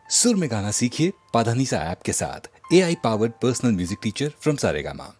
सुर में गाना सीखिए पाधानीसा ऐप के साथ। AI powered personal music teacher from Saregama.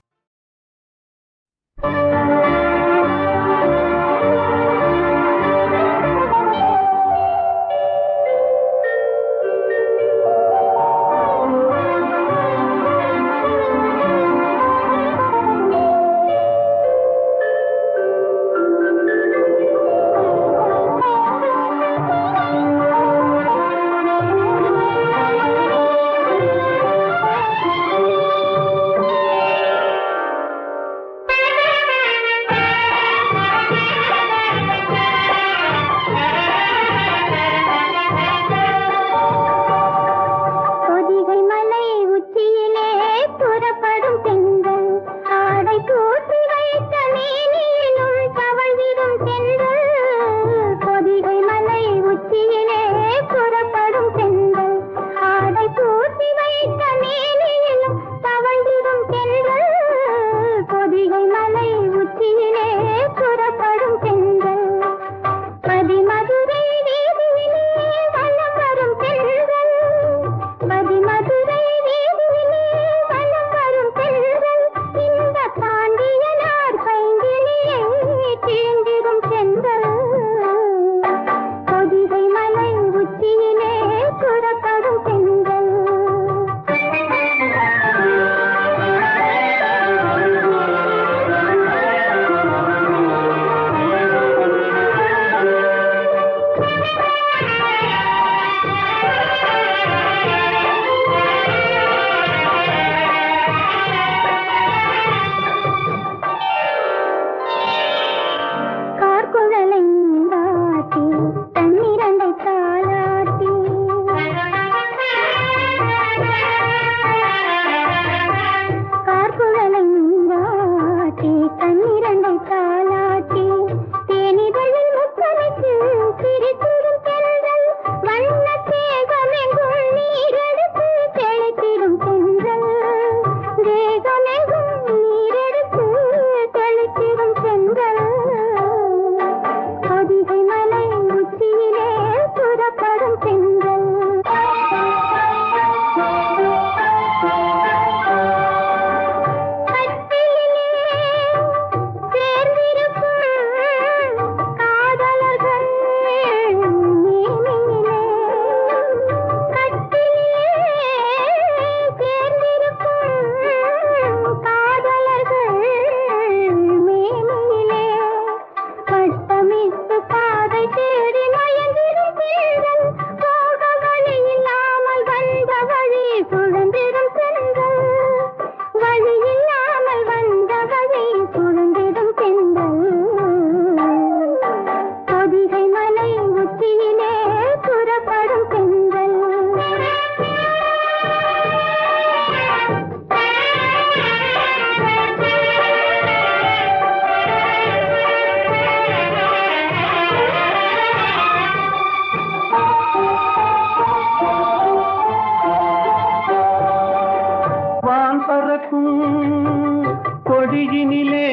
கொடியினிலே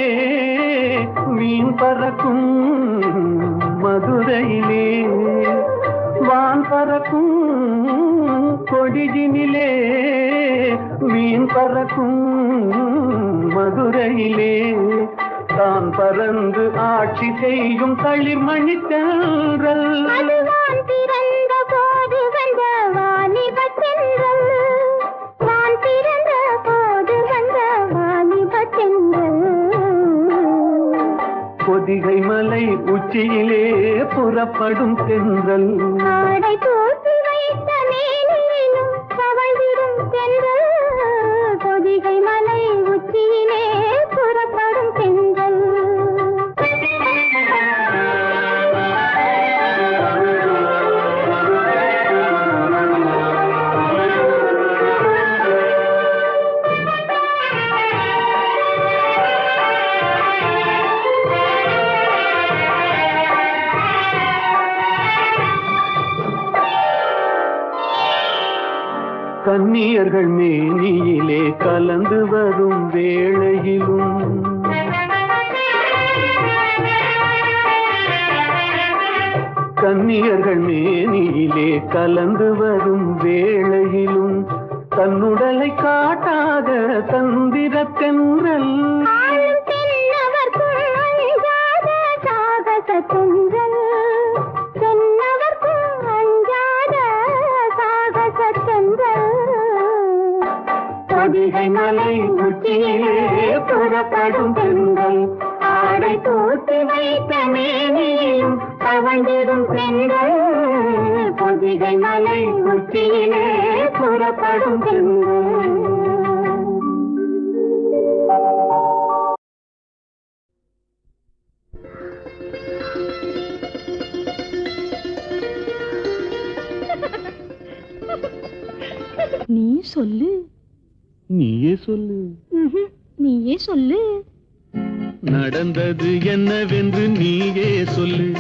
மீன் பறக்கும் மதுரையிலே வான் பறக்கும் கொடியினிலே மீன் பறக்கும் மதுரையிலே தான் பறந்து ஆட்சி செய்யும் தளிர்மணி தென்றல் பொதிகை மலை உச்சியிலே புறப்படும் தென்றல் ஆடை போட்டு வைத்த மேனியிலும் தவழ்ந்திடும் தென்றல் பொதிகை மலை உச்சியிலே புறப்படும் தென்றல் கன்னியர்கள் மேனியிலே கலந்து வரும் வேளையிலும் கன்னியர்கள் மேனியிலே கலந்து வரும் வேளையிலும் தன்னுடலை காட்டாத தந்திர தென்றல் பொதிகை மலை உச்சியிலே புறப்படும் பெண்கள் ஆடை தூக்கி வைத்த மேனியும் தவழ்ந்திடும் பெண்கள் பொதிகை மலை உச்சியிலே புறப்படும் பெண்கள். நீ சொல்லு. நீயே சொல்லு. நீயே சொல்லு. நடந்தது என்னவென்று நீயே சொல்லு.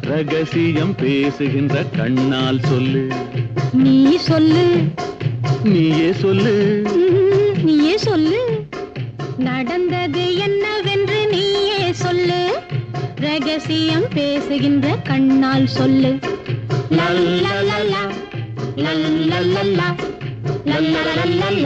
ரகசியம் பேசுகின்ற கண்ணால் சொல்லு. நீ சொல்லு. நீயே சொல்லு. நீயே சொல்லு. நடந்தது என்னவென்று நீயே சொல்லு. ரகசியம் பேசுகின்ற கண்ணால் சொல்லு. லல்லலலா லல்லலலா லல்லலலலா.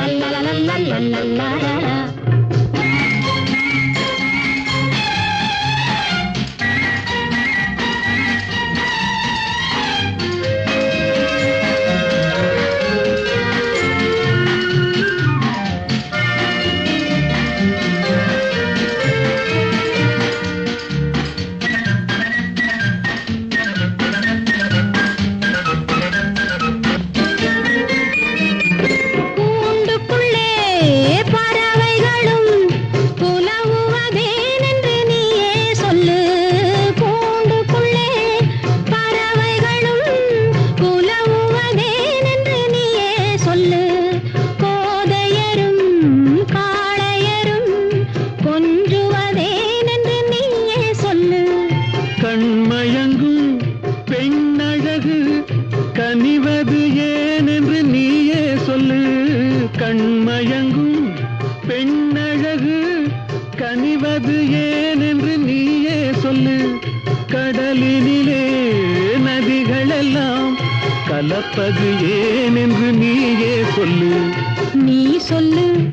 கலப்பது ஏன் என்று நீயே சொல்லு. நீ சொல்லு.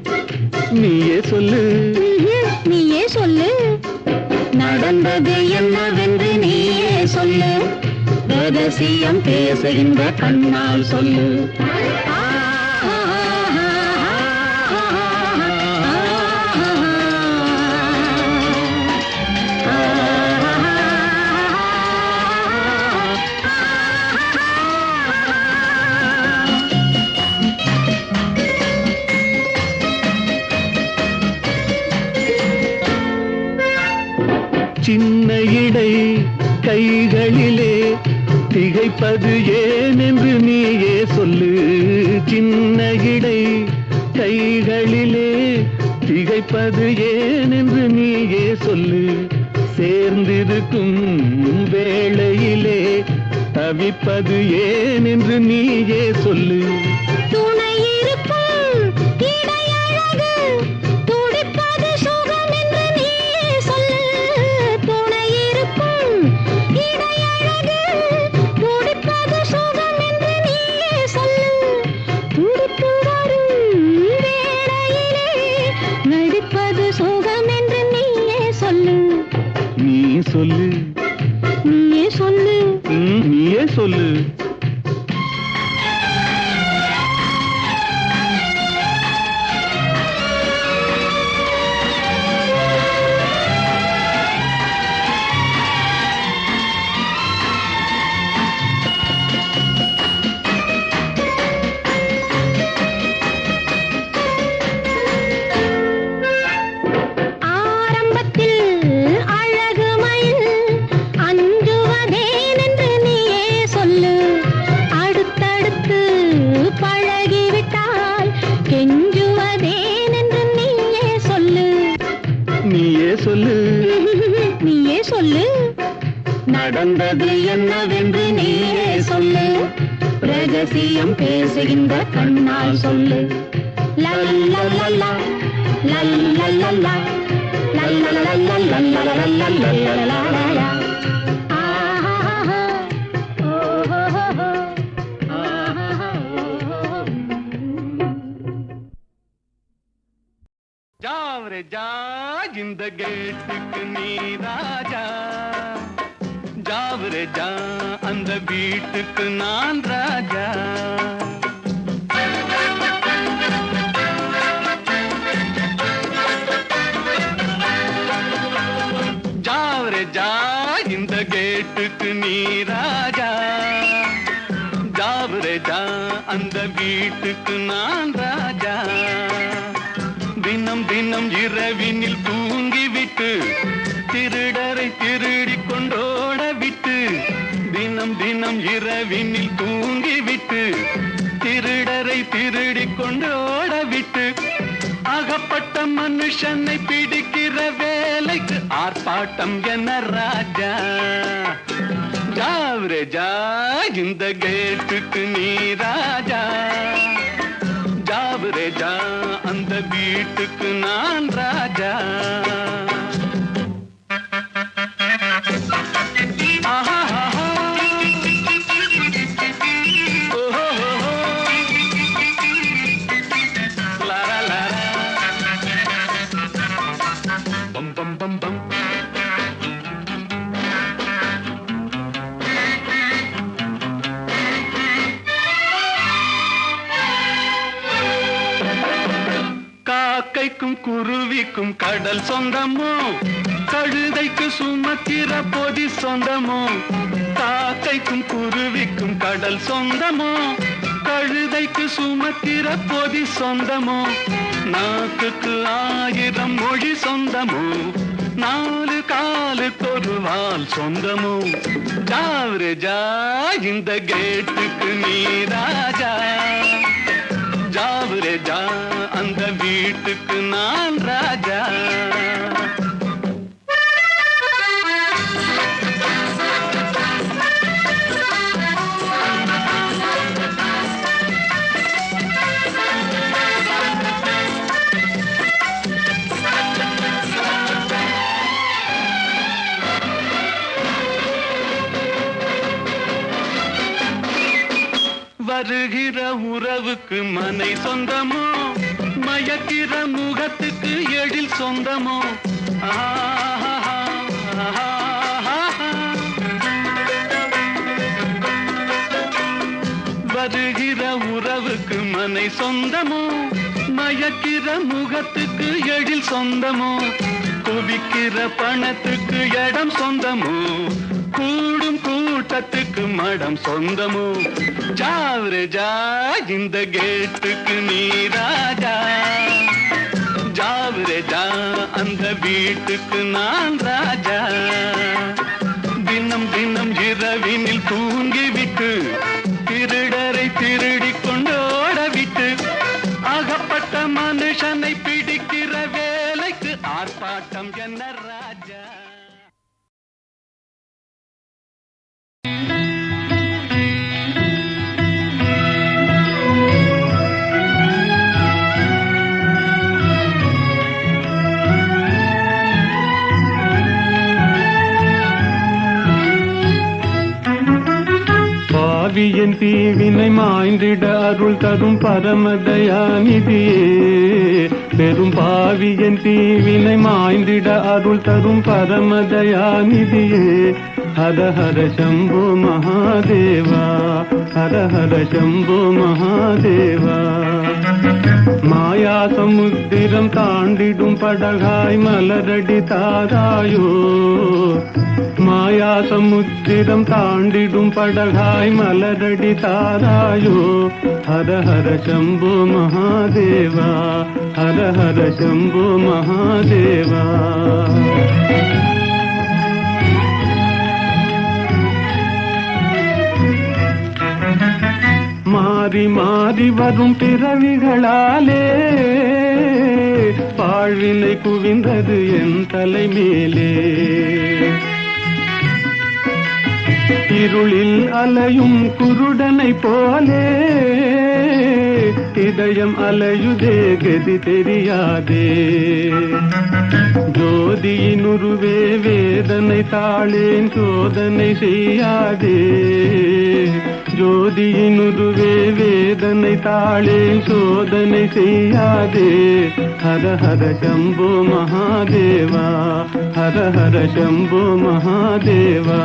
நீயே சொல்லு. நீயே சொல்லு. நடந்தது என்னவென்று நீயே சொல்லு. ரகசியம் பேசுகின்ற கண்ணால் சொல்லு. சின்ன இடை கைகளிலே திகைப்பது ஏன் என்று நீயே சொல்லு. சின்ன இடை கைகளிலே திகைப்பது ஏன் என்று நீயே சொல்லு. சேர்ந்திருக்கும் வேளையிலே தவிப்பது ஏன் என்று நீயே சொல்லு. சொல்லு. நீயே சொல்லு. நீயே சொல்லு. நீயே சொல்லு. நடந்தது என்னவென்று நீயே சொல்லு. ரகசியம் பேசுகின்ற கண்ணால் சொல்லு. லல்லலலா லல்லலலா லல்லலலலா. ஜாவரே ஜா இந்த கேட்டுக்கு நீ ராஜா, ஜாவரே ஜா அந்த வீட்டுக்கு நான் ராஜா. ஜாவரே ஜா இந்த கேட்டுக்கு நீ ராஜா, ஜாவரே ஜா அந்த வீட்டுக்கு நான் ராஜா. தினம் தினம் இரவினில் தூங்கிவிட்டு திருடரை திருடி கொண்டோட விட்டு, தினம் தினம் இரவினில் தூங்கிவிட்டு திருடரை திருடி கொண்டோட விட்டு, அகப்பட்ட மனுஷனை பிடிக்கிற வேலைக்கு ஆர்ப்பாட்டம் என்ன ராஜா. ஜாவரே ஜா இந்த கேட்டுக்கு நீ ராஜா, ஜாவரே ஜா அந்த வீட்டுக்கு நான் ராஜா. காக்கைக்கும் குருவிக்கும் கடல் சொந்தமோ, கழுதைக்கு சுமக்கிற பொதி சொந்தமோ. காக்கைக்கும் குருவிக்கும் கடல் சொந்தமோ, கழுதைக்கு சுமக்கிற பொதி சொந்தமோ. நாக்குக்கு 1000 மொழி சொந்தமோ, 4 காலுக்கு ஒரு வால் சொந்தமோ. ஜாவரே ஜா இந்த கேட்டுக்கு நீ ராஜா, ஜாவரே ஜா அந்த வீட்டுக்கு நான் ராஜா. வருகிற உறவுக்கு மனை சொந்தமோ, மயக்கிற முகத்துக்கு எழில் சொந்தமோ. வருகிற உறவுக்கு மனை சொந்தமோ, மயக்கிற முகத்துக்கு எழில் சொந்தமோ. குவிக்கிற பணத்துக்கு இடம் சொந்தமோ, கூடும் கூட்டத்துக்கு மடம் சொந்தமோ. ஜாவரே ஜா இந்த கேட்டுக்கு நீ ராஜா, ஜாவரே ஜா அந்த வீட்டுக்கு நான் ராஜா. தினம் தினம் இரவினில் தூங்கிவிட்டு திருடரை திருடி கொண்டோட விட்டு, அகப்பட்ட மனுஷனை பிடிக்கிற வேலைக்கு ஆர்ப்பாட்டம் என்ன ராஜா. பாவியன் தீவினை மாய்ந்திட அருள் தரும் பரமதயாநிதியே, பெரும் பாவியன் தீவினை மாய்ந்திட அருள் தரும் பரமதயாநிதியே. ஹர ஹர சம்போ மகாதேவா, ஹர ஹர சம்போ மகாதேவா. மாயா சமுத்திரம் தாண்டிடும் படகாய் மலரடி தாராயோ, மாயா சமுத்திரம் தாண்டிடும் படகாய் மலரடி தாராயோ. ஹர ஹர சம்போ மகாதேவா, ஹர ஹர சம்போ மகாதேவா. மாறி மாறி வரும் பிறவிகளாலே பாழ்வினை குவிந்தது என் தலை மேலே. இருளில் அலையும் குருடனை போலே இதயம் அலையுதே கதி தெரியாதே. ஜோதியினுருவே வேதனை தாளேன் சோதனை செய்யாதே. ஜோதியினுதுவே வேதனை தாளே சோதனை செய்யாதே ஹர ஹர சம்போ மகாதேவா ஹர ஹர சம்போ மகாதேவா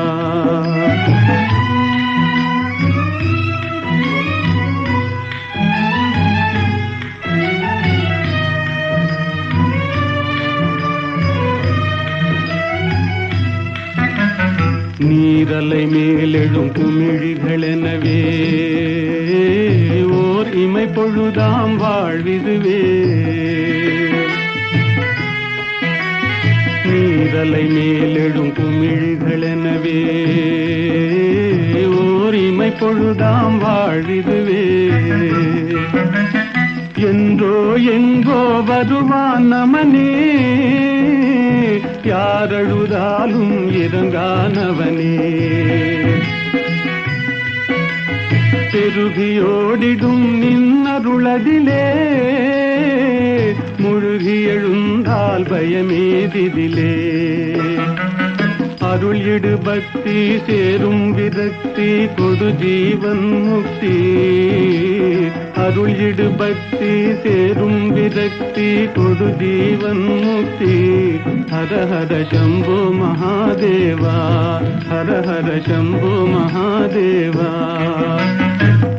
நீரலை மேலெழும் குமிழிகளெனவே ஓர் இமை பொழுதாம் வாழ்விதுவே நீரலை மேலெழும் குமிழிகளெனவே ஓர் இமை பொழுதாம் வாழ்விதுவே என்றோ எங்கோ வருவான் நமனே யாரழுதாலும் இறங்கானவனே பெருகியோடிடும் நின்னருளதிலே முழுகி எழுந்தால் பயமேதிதிலே அருள் இடு பக்தி சேரும் விரக்தி கொடு ஜீவன் முக்தி அருள் இடு பக்தி சேரும் விரக்தி கொடு ஜீவன் முக்தி ஹர ஹர சம்போ மகாதேவா ஹர ஹர சம்போ மகாதேவா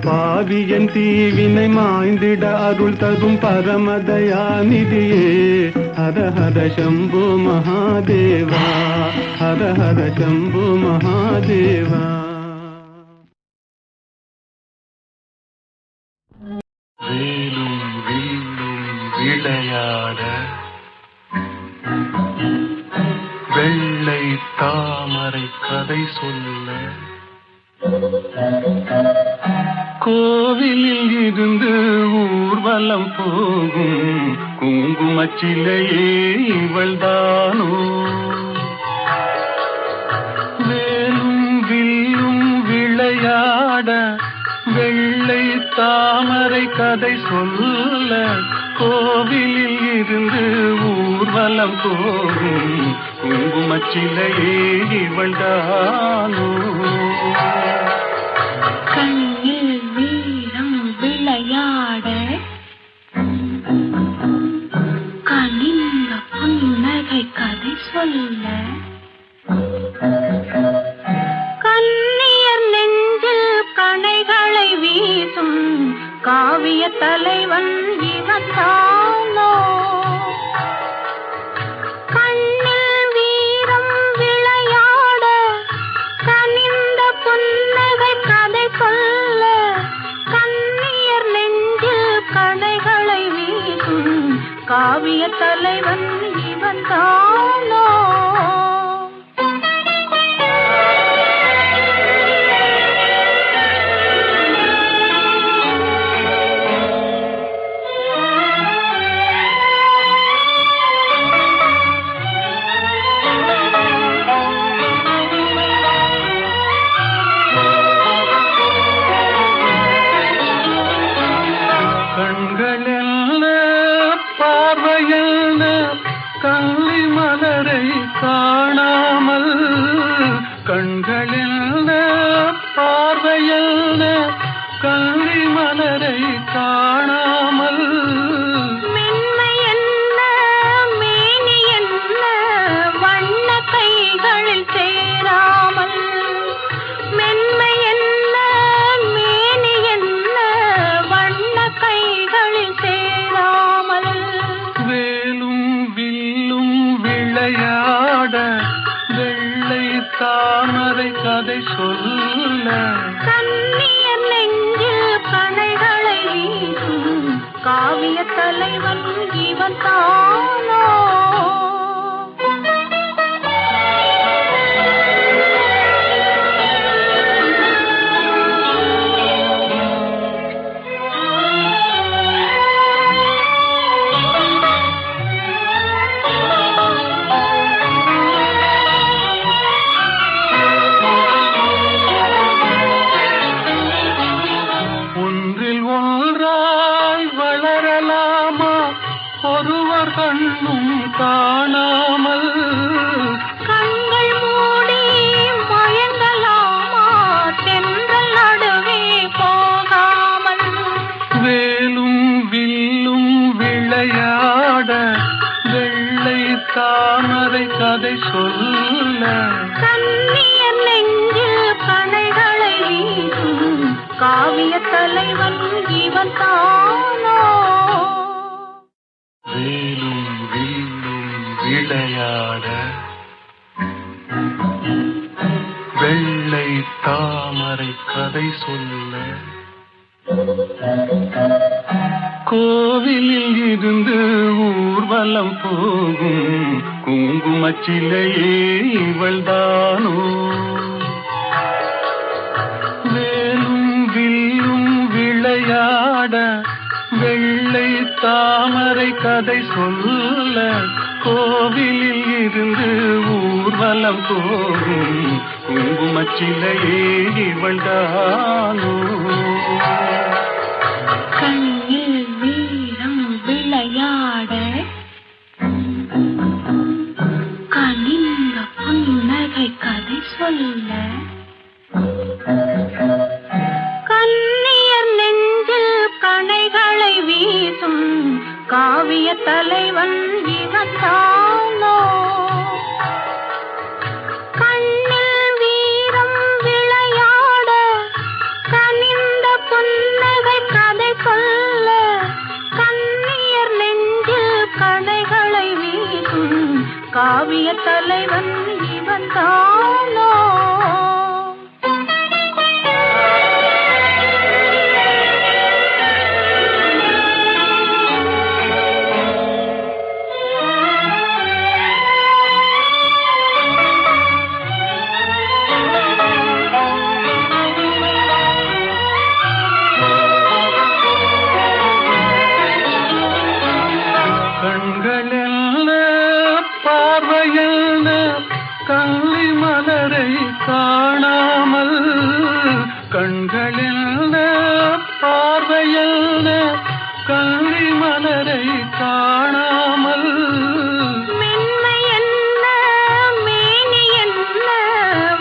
பாவியன் தீவினை மாய்ந்திட அருள் தரும் பரமதயாநிதியே ஹர ஹர சம்போ மகாதேவா ஹர ஹர சம்போ மகாதேவா வேலும் வில்லும் விளையாட வெள்ளை தாமரை கதை சொல்ல கோவிலில் இருந்து ஊர்வலம் போகும் குங்குமச்சிலையே இவள்தானோ வேலும் வில்லும் விளையாட வெள்ளை தாமரை கதை சொல்ல கோவிலில் இருந்து ஊர்வலம் போகும் குங்குமச்சிலையே இவள்தானோ கண்ணில் வீரம் விளையாட கனிந்த புன்னகை கதை சொல்ல கண்ணியர் நெஞ்சில் கணைகளை வீசும் காவிய தலைவன் இவன் தானோ கண்ணில் வீரம் விளையாட கனிந்த புன்னகை கதை சொல்ல கண்ணியர் நெஞ்சில் கணைகளை வீசும் காவிய தலைவன் இவன் தானோ கண்களெல்ல பார்வையல்ல கள்ளி மலரை காணாமல் கண்களெல்ல பார்வையல்ல கள்ளி மலரை காணாமல் மென்மை என்ன மேனி என்ன வண்ண கைகளில் சேராமல் மென்மை என்ன மேனி என்ன வண்ண கைகளில் சேராமல் வேலும் வில்லும் விளையாட வெள்ளை தாமரை கதை சொல்ல கண்ணியர் நெஞ்சில் கணைகளை வீசும் காவிய தலைவன் இவன் தானோ ஒன்றில் ஒன்றாய் வளரலாமா ஒருவர் கண்ணும் காணாமல் கண்கள் மூடி மயங்கலாமா தென்றல் நடுவே தாமரை கதை சொல்ல கண்ணியர் நெஞ்சில் கணைகளை வீசும் காவிய தலைவன் இவன் தானோ. வேலும் வில்லும் விளையாட வெள்ளை தாமரை கதை சொல்ல கோவிலில் இருந்து ஊர்வலம் போகும் குங்குமச்சிலையே இவள்தானோ. வேலும் வில்லும் விளையாட வெள்ளை தாமரை கதை சொல்ல கோவிலில் இருந்து ஊர்வலம் போகும் குங்குமச்சிலையே இவள்தானோ. கண்ணில் வீரம் விளையாட கனிந்த புன்னகை கதை சொல்ல கண்ணியர் நெஞ்சில் கணைகளை வீசும் காவிய தலைவன் இவன் தானோ. கண்ணில் வீரம் விளையாட கனிந்த புன்னகை கதை சொல்ல கண்ணியர் நெஞ்சில் கணைகளை வீசும் காவிய தலைவன் இவன் தானோ. கண்களெல்ல பார்வையல்ல கள்ளி மலரை காணாமல் கண்களெல்ல பார்வையல்ல கள்ளி மலரை காணாமல் மென்மை என்ன மேனி என்ன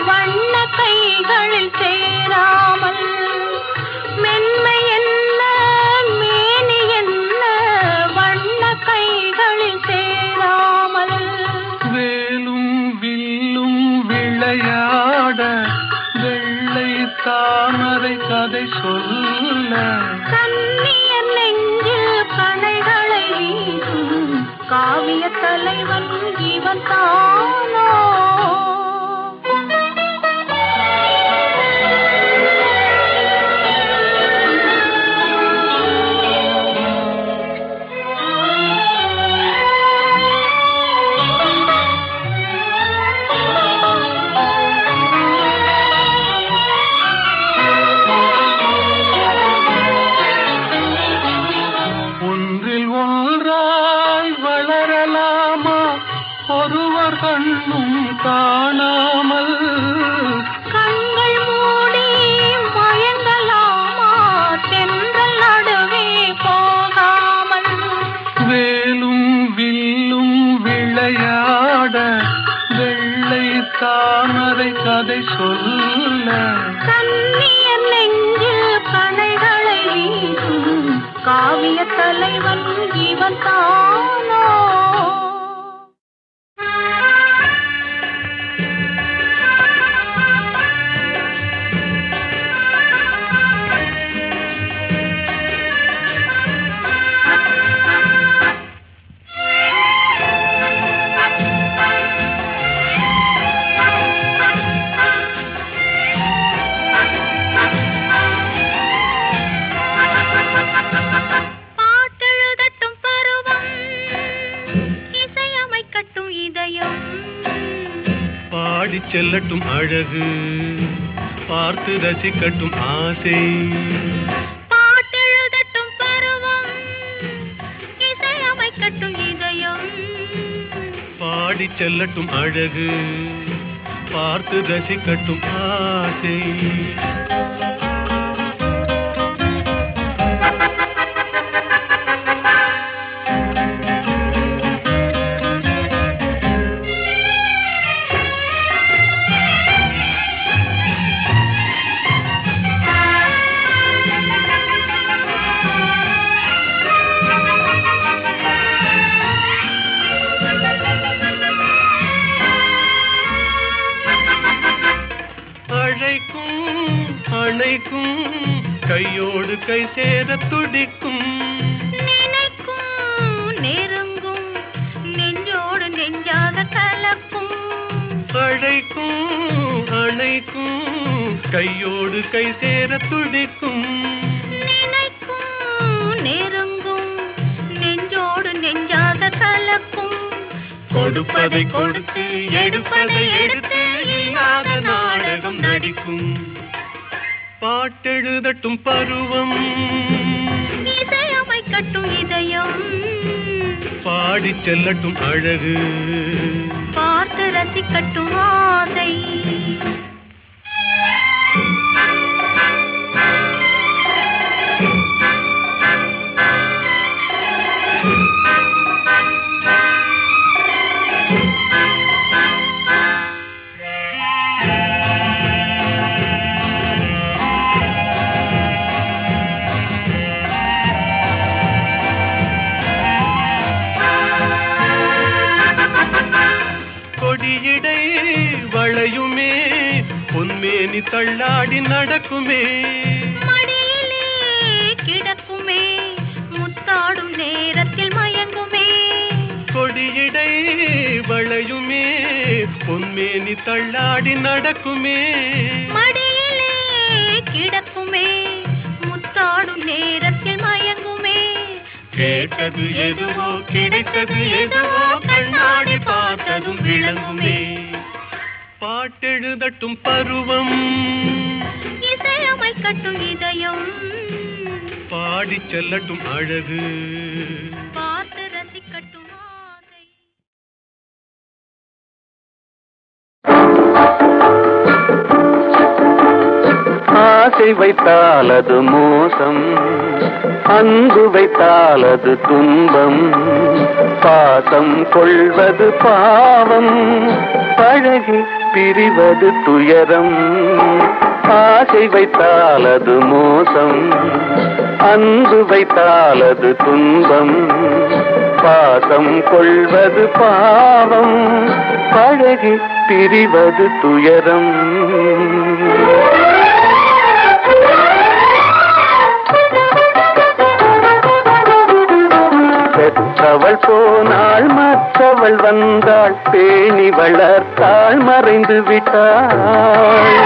வண்ண கைகளில் சேராமல் மென்மை என்ன மேனி என்ன வண்ண கைகளில் சேராமல் வேலும் வில்லும் விளையாட வெள்ளை தாமரை கதை சொல்ல கண்ணியர் நெஞ்சில் கணைகளை வீசும் காவிய தலைவன் இவன் தானோ. ஒன்றில் ஒன்றாய் வளரலாமா ஒருவர் கண்ணும் காணாமல் கண்கள் மூடி மயங்கலாமா தென்றல் நடுவே போகாமல் வேலும் வில்லும் விளையாட வெள்ளை தாமரை கதை சொல்ல கண்ணியர் நெஞ்சில் கணைகளை வீசும் காவிய தலைவன் இவன் தானோ. பாட்டெழுதட்டும் பருவம் இசையமைக்கட்டும் இதயம் பாடிச் செல்லட்டும் அழகு பார்த்து ரசிக்கட்டும் ஆசை. பாட்டெழுதட்டும் பருவம் இசையமைக்கட்டும் இதயம் பாடிச் செல்லட்டும் அழகு பார்த்து ரசிக்கட்டும் ஆசை. கையோடு கை சேர துடிக்கும் நினைக்கும் நெருங்கும் நெஞ்சோடு நெஞ்சாக கலக்கும் அழைக்கும் அணைக்கும் கையோடு கை சேர துடிக்கும் நினைக்கும் நெருங்கும் நெஞ்சோடு நெஞ்சாக கலக்கும் கொடுப்பதை கொடுத்து எடுப்பதை எடுத்து இல்லாத நாடகம் நடிக்கும் பாட்டெழுதட்டும் பருவம் இசையமைக்கட்டும் இதயம் பாடி செல்லட்டும் அழகு பார்த்து ரசிக்கட்டும் ஆசை கொடியிடை வளையுமே பொன்மேனி தள்ளாடி நடக்குமே மடியிலே கிடக்குமே முத்தாடும் நேரத்தில் மயங்குமே கொடியிடை வளையுமே பொன்மேனி தள்ளாடி நடக்குமே மடியிலே கிடக்குமே முத்தாடும் நேரத்தில் மயங்குமே கேட்டது எதுவோ கிடைத்தது எதுவோ கண்ணாடி பார்த்ததும் விளங்குமே பாட்டெழுதட்டும் பருவம் இசையமைக்கட்டும் இதயம் பாடி செல்லட்டும் அழகு பார்த்து ரசிக்கட்டும் ஆசை ஆசை வைத்தால் அது மோசம் அன்பு வைத்தால் அது துன்பம் பாசம் கொள்வது பாவம் பழகி பிரிவது துயரம் ஆசை வைத்தால் அது மோசம் அன்பு வைத்தால் அது துன்பம் பாசம் கொள்வது பாவம் பழகி பிரிவது துயரம் பெற்றவள் போனாள் மற்றவள் வந்தாள் பேணி வளர்த்தாள் மறைந்து விட்டாள்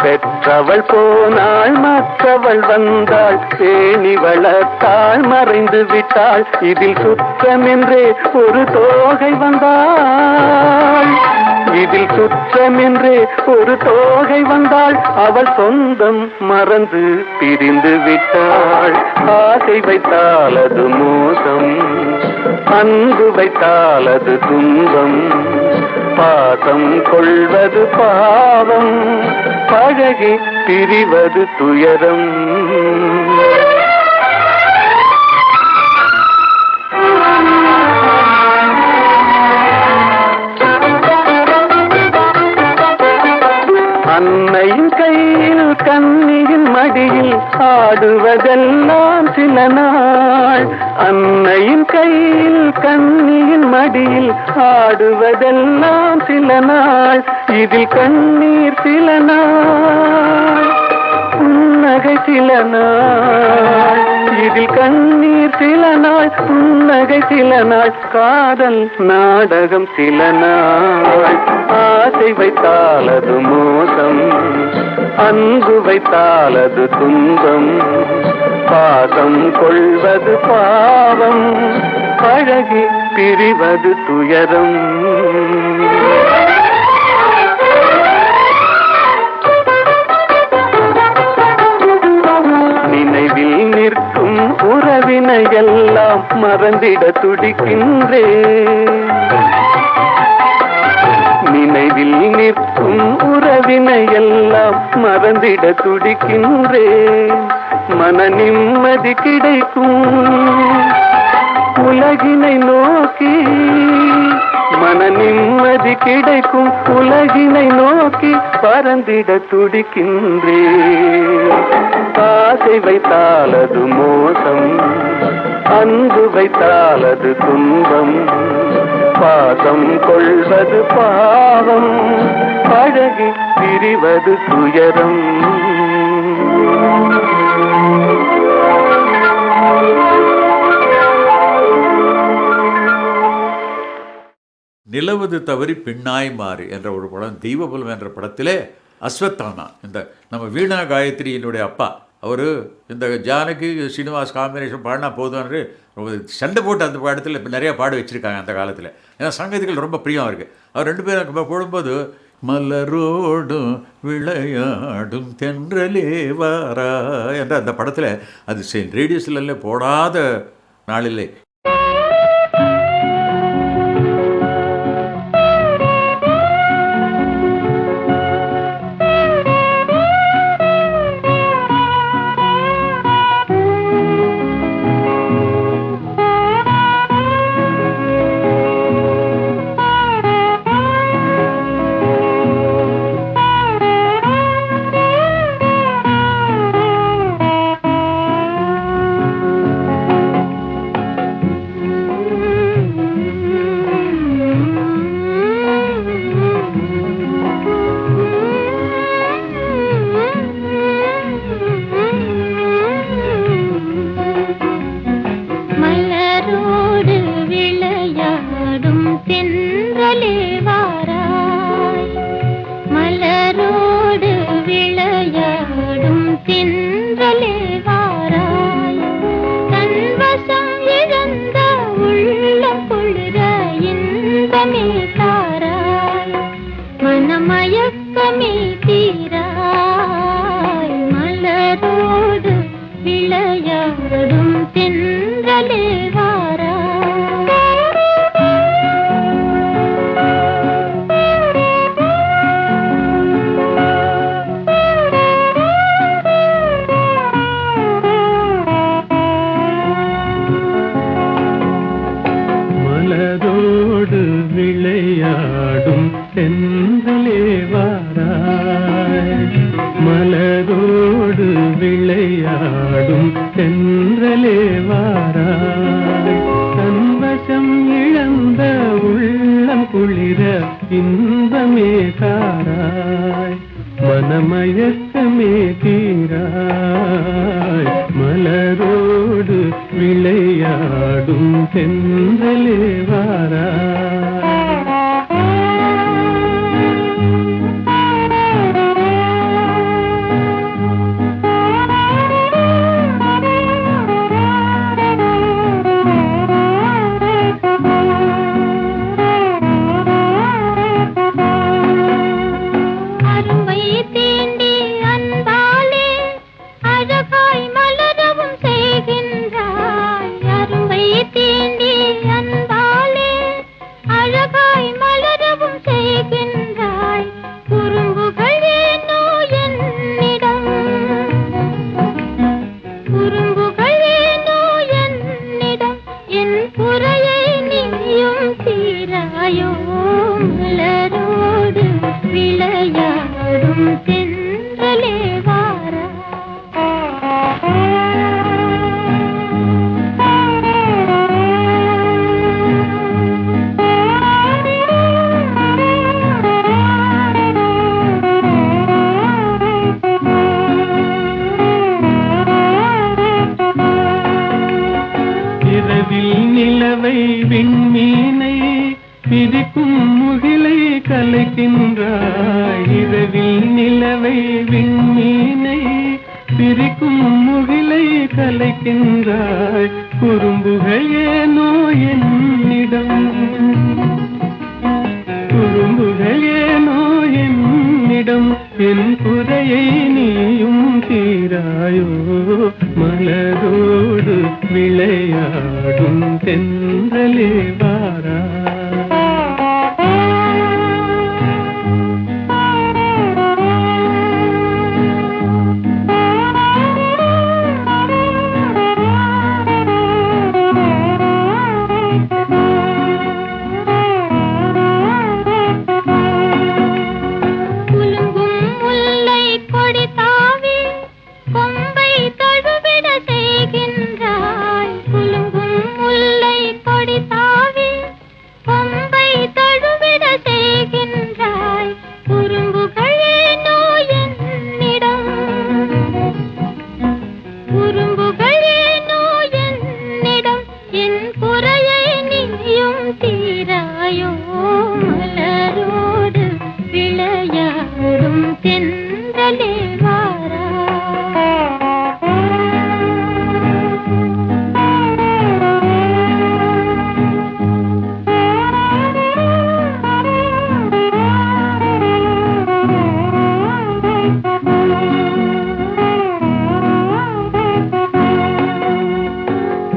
பெற்றவள் போனாள் மற்றவள் வந்தாள் பேணி வளர்த்தாள் மறைந்து விட்டாள் இதில் சுற்றமென்றே ஒரு தோகை வந்தாள் இதில் சுற்றமென்றே ஒரு தோகை வந்தாள் அவள் சொந்தம் மறந்து பிரிந்து விட்டாள் ஆசை வைத்தால் அது மோசம் அன்பு வைத்தால் அது துன்பம் பாசம் கொள்வது பாவம் பழகி பிரிவது துயரம் அன்னையின் கையில் கண்ணியின் மடியில் ஆடுவதெல்லாம் சில நாள் அன்னையின் கையில் கண்ணியின் மடியில் ஆடுவதெல்லாம் சில நாள் இதில் கண்ணீர் சில நாள் புன்னகை சில நாள் இதில் கண்ணீர் சில நாள் புன்னகை சில நாள் காதல் நாடகம் சில நாள் ஆசை வைத்தால் அது மோசம் அன்பு வைத்தால் அது துன்பம் பாசம் கொள்வது பாவம் பழகி பிரிவது துயரம் நினைவில் நிற்கும் உறவினை எல்லாம் மறந்திட துடிக்கின்றேன் நினைவில் நிற்கும் உறவினை எல்லாம் மறந்திட துடிக்கின்றேன் மன நிம்மதி கிடைக்கும் உலகினை நோக்கி மன நிம்மதி கிடைக்கும் உலகினை நோக்கி பறந்திட துடிக்கின்றேன் ஆசை வைத்தால் அது மோசம் அன்பு வைத்தால் அது துன்பம் பாசம் கொள்வது பாவம் பழகி பிரிவது துயரம் நிலவது தவறி பெண்ணாய் மாறு என்ற ஒரு படம், தெய்வபலம் என்ற படத்திலே அஸ்வத்தானா, இந்த நம்ம வீணா காயத்ரியினுடைய அப்பா, அவர் இந்த ஜானகி ஸ்ரீனிவாஸ் காம்பினேஷன் பாடினா போதும்னு சண்டை போட்டு அந்த படத்தில் இப்போ நிறையா பாட வச்சுருக்காங்க அந்த காலத்தில். ஏன்னா சங்கீதங்கள் ரொம்ப பிரியம் இருக்குது. அவர் ரெண்டு பேரும் போடும்போது மலரோடும் விளையாடும் தென்றலே வாரா என்ற அந்த படத்தில் அது ரேடியோஸ்ல போடாத நாளிலே.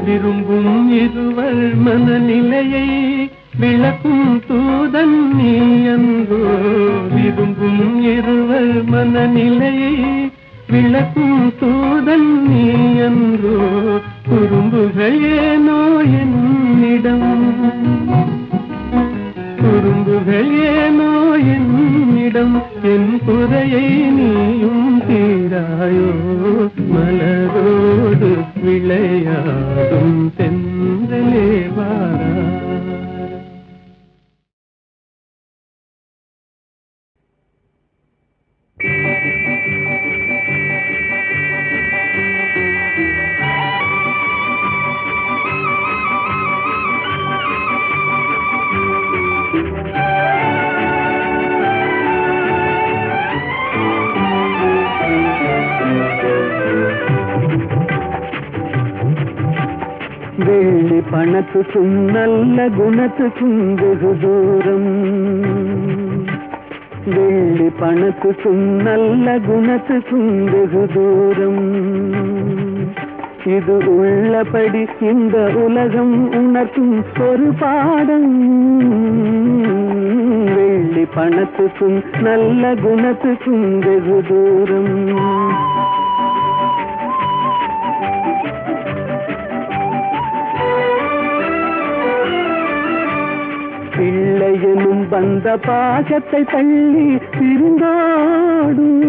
விரும்பும் இருவர் மனநிலையை விளக்கும் தூதன் நீ அன்றோ. விரும்பும் இருவர் மனநிலையை விளக்கும் தூதன் நீ அன்றோ. குறும்புகள் ஏனோ என்னிடம், குறும்புகள் ஏனோ என்னிடம், என் குறையை நீயும் தீராயோ. மலரோடு விளையாடும் தென்றலே வாரா. வெள்ளி பணத்துக்கும் நல்ல குணத்துக்கும் வெகு தூரம். வெள்ளி பணத்துக்கும் நல்ல குணத்துக்கும் வெகு தூரம். இது உள்ளபடி இந்த உலகம் உணர்த்தும் ஒரு பாடம். வெள்ளி பணத்துக்கும் நல்ல குணத்துக்கும் வெகு தூரம். பிள்ளையனும் வந்த பாசத்தை தள்ளி பிரிந்தாடும்.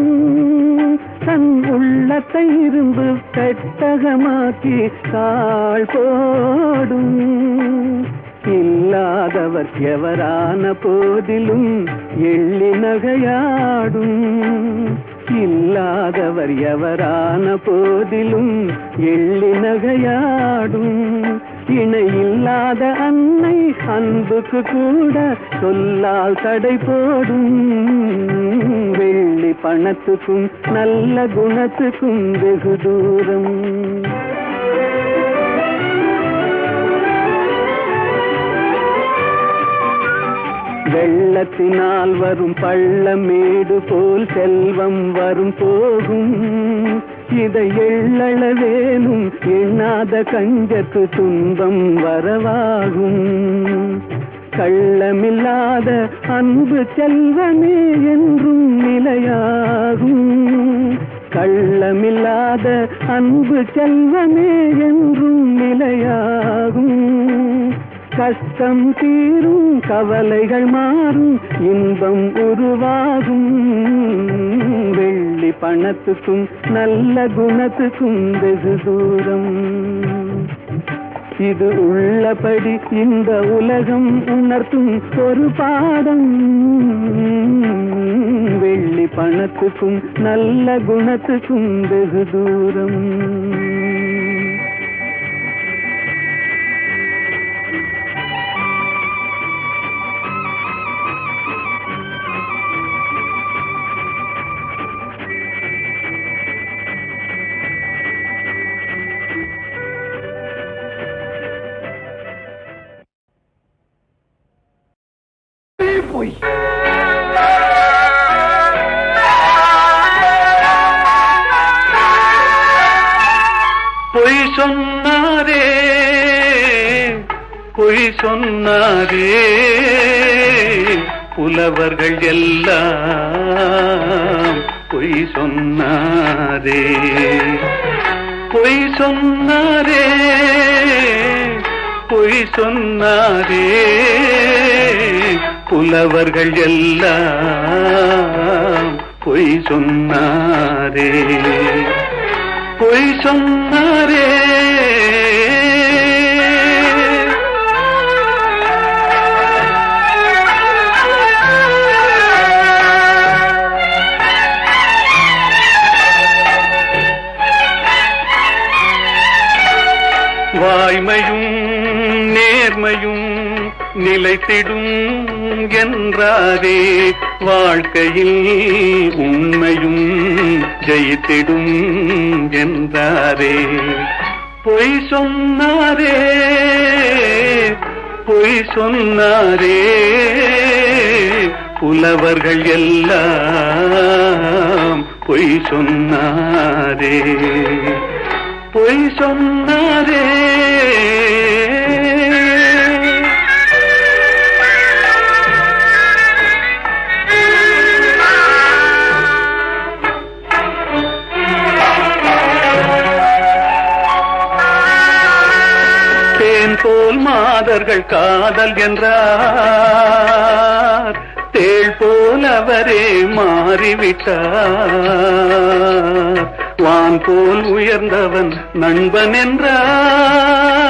தன் உள்ளத்தை இரும்பு பெட்டகமாக்கி தாழ் போடும். இல்லாதவர் எவரான போதிலும் எள்ளி நகையாடும். இல்லாதவர் எவரான போதிலும் எள்ளி நகையாடும். இணையில்லாத அன்னை அன்புக்கு கூட சொல்லால் தடை போடும். வெள்ளி பணத்துக்கும் நல்ல குணத்துக்கும் வெகு தூரம். வெள்ளத்தினால் வரும் பள்ளமேடு போல் செல்வம் வரும் போகும். இதை எள்ளளவேனும் எண்ணாத கஞ்சத்து துன்பம் வரவாகும். கள்ளமில்லாத அன்பு செல்வமே என்றும் நிலையாகும். கள்ளமில்லாத அன்பு செல்வமே என்றும் நிலையாகும். கஷ்டம் தீரும் கவலைகள் மாறும் இன்பம் உருவாகும். வெள்ளி பணத்துக்கும் நல்ல குணத்துக்கும் வெகு தூரம். இது உள்ளபடி இந்த உலகம் உணர்த்தும் ஒரு பாடம். வெள்ளி பணத்துக்கும் நல்ல குணத்துக்கும் வெகு தூரம். பொய் சொன்னாரே பொய் சொன்னாரே புலவர்கள் எல்லாம் பொய் சொன்னாரே. பொய் சொன்னாரே பொய் சொன்னாரே புலவர்கள் எல்லாம் பொய் சொன்னாரே. பொய் சொன்னாரே. வாய்மையும் நேர்மையும் நிலைத்திடும் என்றாரே. வாழ்க்கையில் உண்மையும் ஜெயித்திடும் என்றாரே. பொய் சொன்னாரே பொய் சொன்னாரே புலவர்கள் எல்லாம் பொய் சொன்னாரே. பொய் சொன்னாரே. போல் மாதர்கள் காதல் என்றார், தேள் போல் அவரே மாறிவிட்டார். வான் போல் உயர்ந்தவன் நண்பன் என்றார்,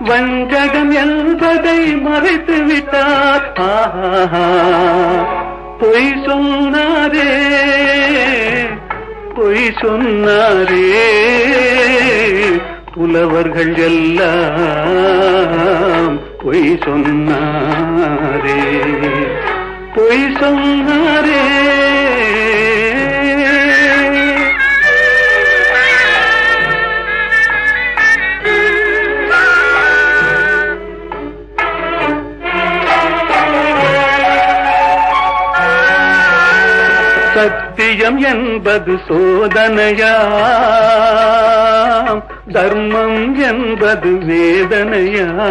வஞ்சகம் என்பதை மறைத்து விட்டார். ஆஹா, பொய் சொன்னாரே, பொய் சொன்னாரே, புலவர்கள் எல்லாம் பொய் சொன்னாரே, பொய் சொன்னாரே. சத்தியம் என்பது சோதனையாம், தர்மம் என்பது வேதனையாம்.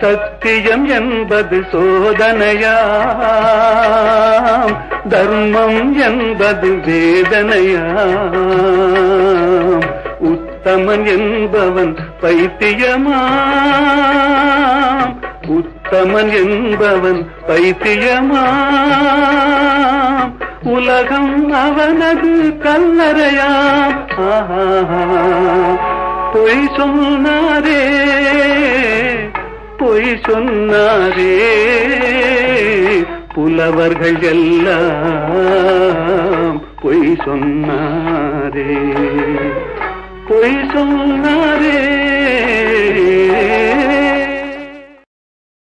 சத்தியம் என்பது சோதனையாம், தர்மம் என்பது வேதனையாம். உத்தமன் என்பவன் பைத்தியமாம், உத்தமன் என்பவன் பைத்தியமாம். உலகம் அவனது கல்லறையாம். ஆஹா, பொய் சொன்னாரே, பொய் சொன்னாரே, புலவர்கள் எல்லாம் பொய் சொன்னாரே, பொய் சொன்னாரே.